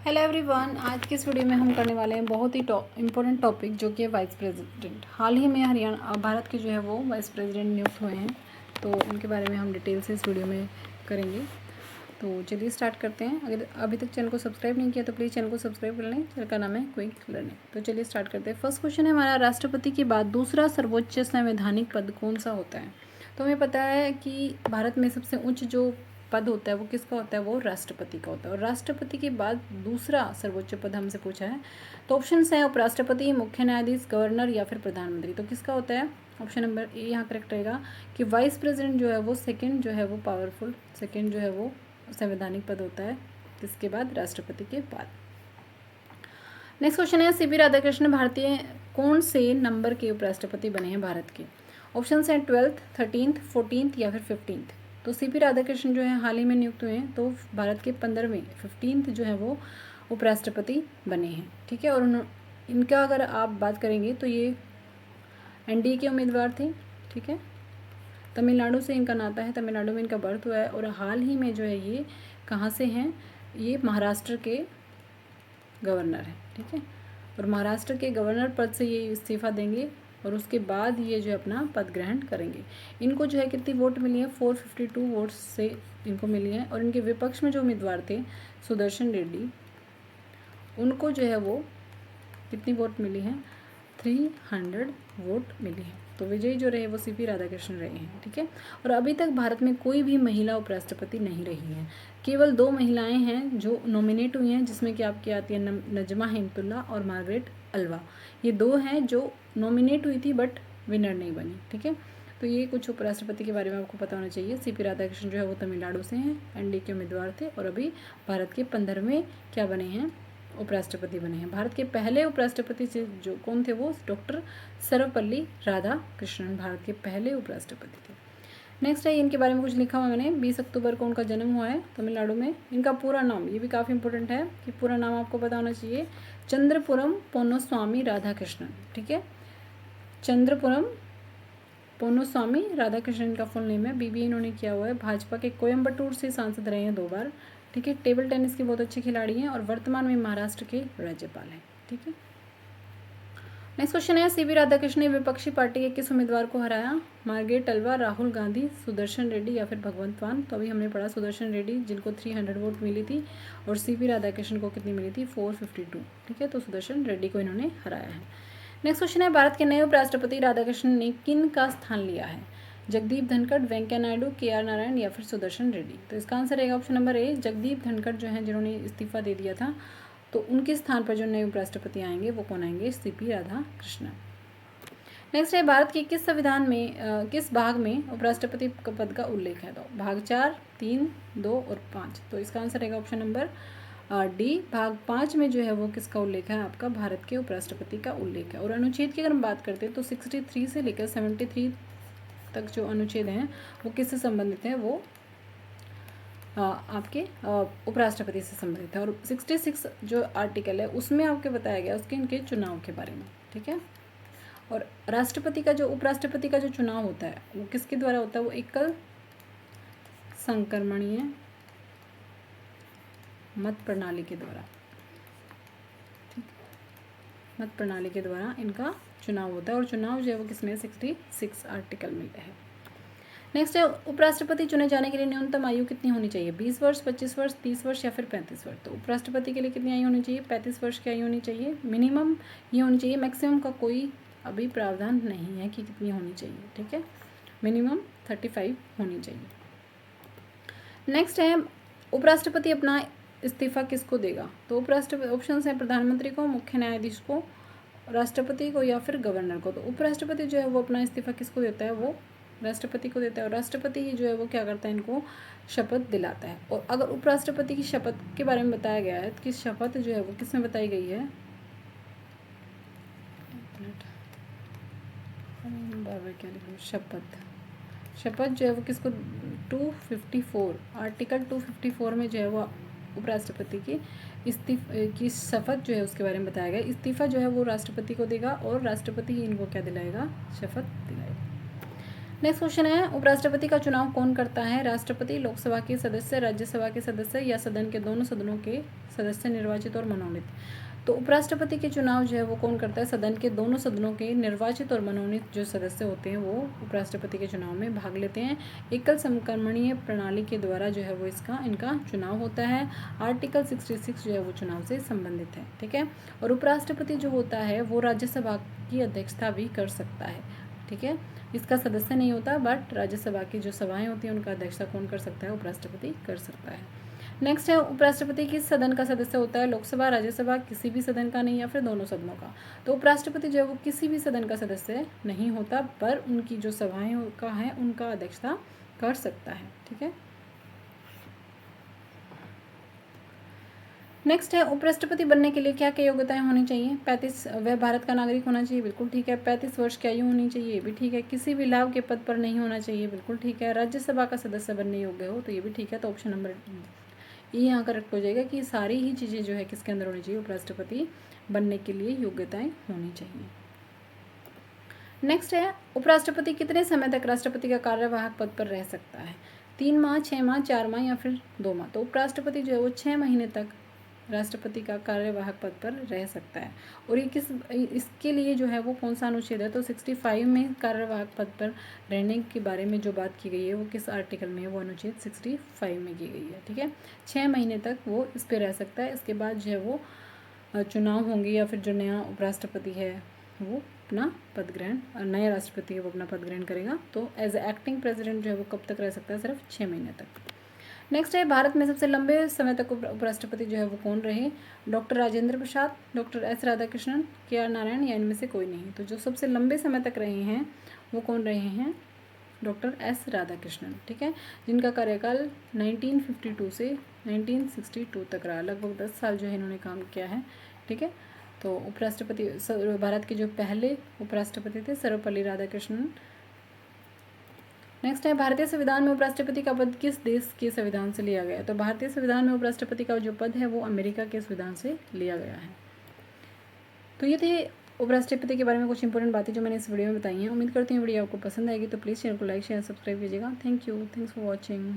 Hello everyone, आज की इस वीडियो में हम करने वाले हैं बहुत ही इम्पोर्टेंट टॉपिक जो कि है वाइस प्रेसिडेंट। हाल ही में हरियाणा भारत के जो है वो वाइस प्रेसिडेंट नियुक्त हुए हैं, तो उनके बारे में हम डिटेल से इस वीडियो में करेंगे। तो चलिए स्टार्ट करते हैं। अगर अभी तक चैनल को सब्सक्राइब नहीं किया तो प्लीज़ चैनल को सब्सक्राइब कर लें। चैनल का नाम है क्विक लर्निंग। तो चलिए स्टार्ट करते हैं। फर्स्ट क्वेश्चन है हमारा, राष्ट्रपति के बाद दूसरा सर्वोच्च संवैधानिक पद कौन सा होता है? तो हमें पता है कि भारत में सबसे उच्च जो पद होता है वो किसका होता है, वो राष्ट्रपति का होता है। और राष्ट्रपति के बाद दूसरा सर्वोच्च पद हमसे पूछा है, तो ऑप्शन है उपराष्ट्रपति, मुख्य न्यायाधीश, गवर्नर या फिर प्रधानमंत्री। तो किसका होता है? ऑप्शन नंबर ए यहाँ करेक्ट रहेगा कि वाइस प्रेसिडेंट जो है वो सेकंड जो है वो पावरफुल, सेकंड जो है वो संवैधानिक पद होता है, किसके बाद? राष्ट्रपति के बाद। नेक्स्ट क्वेश्चन है, सीपी राधाकृष्णन भारतीय कौन से नंबर के उपराष्ट्रपति बने हैं भारत के? ऑप्शन है 12th, 13th, 14th या फिर 15th। तो सीपी राधाकृष्णन जो है हाल ही में नियुक्त हुए हैं, तो भारत के 15वें 15th जो है वो उपराष्ट्रपति बने हैं। ठीक है, और इनका अगर आप बात करेंगे तो ये एनडीए के उम्मीदवार थे। ठीक है, तमिलनाडु से इनका नाता है, तमिलनाडु में इनका बर्थ हुआ है, और हाल ही में जो है ये कहाँ से हैं? ये महाराष्ट्र के गवर्नर हैं। ठीक है, और महाराष्ट्र के गवर्नर पद से ये इस्तीफा देंगे और उसके बाद ये जो है अपना पद ग्रहण करेंगे। इनको जो है कितनी वोट मिली है? 452 वोट्स से इनको मिली है। और इनके विपक्ष में जो उम्मीदवार थे सुदर्शन रेड्डी, उनको जो है वो कितनी वोट मिली है? 300 वोट मिली है। तो विजयी जो रहे वो सीपी राधाकृष्णन रहे हैं। ठीक है, और अभी तक भारत में कोई भी महिला उपराष्ट्रपति नहीं रही है। केवल 2 महिलाएं हैं जो नॉमिनेट हुई हैं, जिसमें कि आपकी आती है नजमा हेमतुल्ला और मार्गरेट अल्वा। ये 2 हैं जो नॉमिनेट हुई थी बट विनर नहीं बनी। ठीक है, तो ये कुछ उपराष्ट्रपति के बारे में आपको पता होना चाहिए। सीपी राधाकृष्णन जो है वो तमिलनाडु से हैं, एनडीए के उम्मीदवार थे, और अभी भारत के 15वें क्या बने हैं? उपराष्ट्रपति बने हैं। भारत के पहले उपराष्ट्रपति से जो कौन थे? वो डॉक्टर सर्वपल्ली राधाकृष्णन भारत के पहले उपराष्ट्रपति थे। नेक्स्ट है, इनके बारे में कुछ लिखा हुआ मैंने। 20 अक्टूबर को उनका जन्म हुआ है तमिलनाडु में। इनका पूरा नाम, ये भी काफ़ी इंपॉर्टेंट है कि पूरा नाम आपको पता होना चाहिए। चंद्रपुरम पोन्नुस्वामी राधाकृष्णन। ठीक है, चंद्रपुरम पोन्नुस्वामी राधाकृष्णन का फुल नेम है। बीबीए इन्होंने किया हुआ है। भाजपा के कोयम्बटूर से सांसद रहे हैं 2 बार। ठीक है, टेबल टेनिस के बहुत अच्छे खिलाड़ी हैं और वर्तमान में महाराष्ट्र के राज्यपाल हैं। ठीक है, नेक्स्ट क्वेश्चन है, सीपी राधाकृष्णन ने विपक्षी पार्टी के किस उम्मीदवार को हराया? मार्गरेट अल्वा, राहुल गांधी, सुदर्शन रेड्डी या फिर भगवंत मान। तो अभी हमने पढ़ा सुदर्शन रेड्डी जिनको 300 वोट मिली थी, और सीपी राधाकृष्णन को कितनी मिली थी? 452। ठीक है, तो सुदर्शन रेड्डी को इन्होंने हराया है। नेक्स्ट क्वेश्चन है, भारत के नए उपराष्ट्रपति राधाकृष्णन ने किन का स्थान लिया है? जगदीप धनखड़, वेंकैया नायडू, KR नारायण या फिर सुदर्शन रेड्डी। तो इसका आंसर रहेगा option number A, Jagdeep Dhankhar जो है जिन्होंने इस्तीफा दे दिया था, तो उनके स्थान पर जो नए उपराष्ट्रपति आएंगे वो कौन आएंगे? सीपी राधाकृष्णन। नेक्स्ट है, भारत के किस संविधान में किस भाग में उपराष्ट्रपति पद का उल्लेख है? तो भाग 4, 3, 2 और 5। तो इसका आंसर रहेगा ऑप्शन नंबर डी, भाग 5 में जो है वो किसका उल्लेख है? आपका भारत के उपराष्ट्रपति का उल्लेख है। और अनुच्छेद की अगर हम बात करते हैं तो 63 से लेकर 73 तक जो अनुच्छेद हैं वो किससे संबंधित हैं? वो आपके उपराष्ट्रपति से संबंधित है। और 66 जो आर्टिकल है उसमें आपके बताया गया उसके इनके चुनाव के बारे में। ठीक है, और राष्ट्रपति का जो उपराष्ट्रपति का जो चुनाव होता है वो किसके द्वारा होता है? वो एकल संक्रमणीय मत प्रणाली के द्वारा। ठीक, मत प्रणाली के द्वारा इनका चुनाव होता है, और चुनाव जो है वो किसमें? 66 आर्टिकल में है। नेक्स्ट है, उपराष्ट्रपति चुने जाने के लिए न्यूनतम आयु कितनी होनी चाहिए? 20 वर्ष, 25 वर्ष, 30 वर्ष या फिर 35 वर्ष। तो उपराष्ट्रपति के लिए कितनी आयु होनी चाहिए? 35 वर्ष की आयु होनी चाहिए। मिनिमम ये होनी चाहिए, मैक्सिमम का कोई अभी प्रावधान नहीं है कि कितनी होनी चाहिए। ठीक है, मिनिमम 35 होनी चाहिए। नेक्स्ट है, उपराष्ट्रपति अपना इस्तीफा किसको देगा? तो उपराष्ट्रपति ऑप्शन है प्रधानमंत्री को, मुख्य न्यायाधीश को, राष्ट्रपति को या फिर गवर्नर को। तो उपराष्ट्रपति जो है वो अपना इस्तीफा किसको देता है? वो राष्ट्रपति को देता है, और राष्ट्रपति ही जो है वो क्या करता है? इनको शपथ दिलाता है। और अगर उपराष्ट्रपति की शपथ के बारे में बताया गया है कि शपथ जो है वो किसमें बताई गई है? क्या लिखूं? शपथ जो है वो किसको? 254 आर्टिकल 254 में जो है वो उपराष्ट्रपति की शपथ जो है उसके बारे में बताया गया। इस्तीफा जो है वो राष्ट्रपति को देगा, और राष्ट्रपति ही इनको क्या दिलाएगा? शपथ दिलाएगा। नेक्स्ट क्वेश्चन है, उपराष्ट्रपति का चुनाव कौन करता है? राष्ट्रपति, लोकसभा के सदस्य, राज्यसभा के सदस्य या सदन के दोनों सदनों के सदस्य निर्वाचित और मनोनीत? तो उपराष्ट्रपति के चुनाव जो है वो कौन करता है? सदन के दोनों सदनों के निर्वाचित और मनोनीत जो सदस्य होते हैं वो उपराष्ट्रपति के चुनाव में भाग लेते हैं। एकल समकरणीय प्रणाली के द्वारा जो है वो इनका चुनाव होता है। आर्टिकल 66 जो है वो चुनाव से संबंधित है, ठीक है। और उपराष्ट्रपति जो होता है वो राज्यसभा की अध्यक्षता भी कर सकता है, ठीक है। इसका सदस्य नहीं होता, बट राज्यसभा की जो सभाएं होती हैं उनका अध्यक्षता कौन कर सकता है? उपराष्ट्रपति कर सकता है। नेक्स्ट है, उपराष्ट्रपति किस सदन का सदस्य होता है? लोकसभा, राज्यसभा, किसी भी सदन का नहीं या फिर दोनों सदनों का? तो उपराष्ट्रपति जो है वो किसी भी सदन का सदस्य नहीं होता, पर उनकी जो सभाएं का है उनका अध्यक्षता कर सकता है, ठीक है। नेक्स्ट है, उपराष्ट्रपति बनने के लिए क्या क्या योग्यताएं होनी चाहिए? 35 वह भारत का नागरिक होना चाहिए, बिल्कुल ठीक है। 35 वर्ष की आयु होनी चाहिए, ये भी ठीक है। किसी भी लाभ के पद पर नहीं होना चाहिए, बिल्कुल ठीक है। राज्यसभा का सदस्य बनने योग्य हो, तो ये भी ठीक है। तो ऑप्शन नंबर ई यहाँ करेक्ट हो जाएगा कि सारी ही चीज़ें जो है किसके अंदर होनी चाहिए? उपराष्ट्रपति बनने के लिए योग्यताएं होनी चाहिए। नेक्स्ट है, उपराष्ट्रपति कितने समय तक राष्ट्रपति का कार्यवाहक पद पर रह सकता है? 3 माह, 6 माह, 4 माह या फिर 2 माह? तो उपराष्ट्रपति जो है वो 6 महीने तक राष्ट्रपति का कार्यवाहक पद पर रह सकता है। और ये इसके लिए जो है वो कौन सा अनुच्छेद है? तो 65 में कार्यवाहक पद पर रहने के बारे में जो बात की गई है वो किस आर्टिकल में है? वो अनुच्छेद 65 में की गई है, ठीक है। 6 महीने तक वो इस पर रह सकता है। इसके बाद जो है वो चुनाव होंगे या फिर जो नया उपराष्ट्रपति है वो अपना पद ग्रहण, नया राष्ट्रपति है वो अपना पद ग्रहण करेगा। तो एज एक्टिंग प्रेसिडेंट जो है वो कब तक रह सकता है? सिर्फ 6 महीने तक। नेक्स्ट है, भारत में सबसे लंबे समय तक उपराष्ट्रपति जो है वो कौन रहे? Doctor Rajendra Prasad, doctor S Radhakrishnan, के आर नारायण या इनमें से कोई नहीं? तो जो सबसे लंबे समय तक रहे हैं वो कौन रहे हैं? डॉक्टर एस राधाकृष्णन, ठीक है, जिनका कार्यकाल 1952 से 1962 तक रहा। लगभग 10 साल जो है इन्होंने काम किया है, ठीक है। तो उपराष्ट्रपति भारत के जो पहले उपराष्ट्रपति थे सर्वपल्ली राधाकृष्णन। नेक्स्ट है, भारतीय संविधान में उपराष्ट्रपति का पद किस देश के संविधान से लिया गया है? तो भारतीय संविधान में उपराष्ट्रपति का जो पद है वो अमेरिका के संविधान से लिया गया है। तो ये थे उपराष्ट्रपति के बारे में कुछ इंपॉर्टेंट बातें जो मैंने इस वीडियो में बताई हैं। उम्मीद करती हूँ वीडियो आपको पसंद आएगी, तो प्लीज़ चैनल को लाइक शेयर सब्सक्राइब कीजिएगा। Thank you, thanks for watching.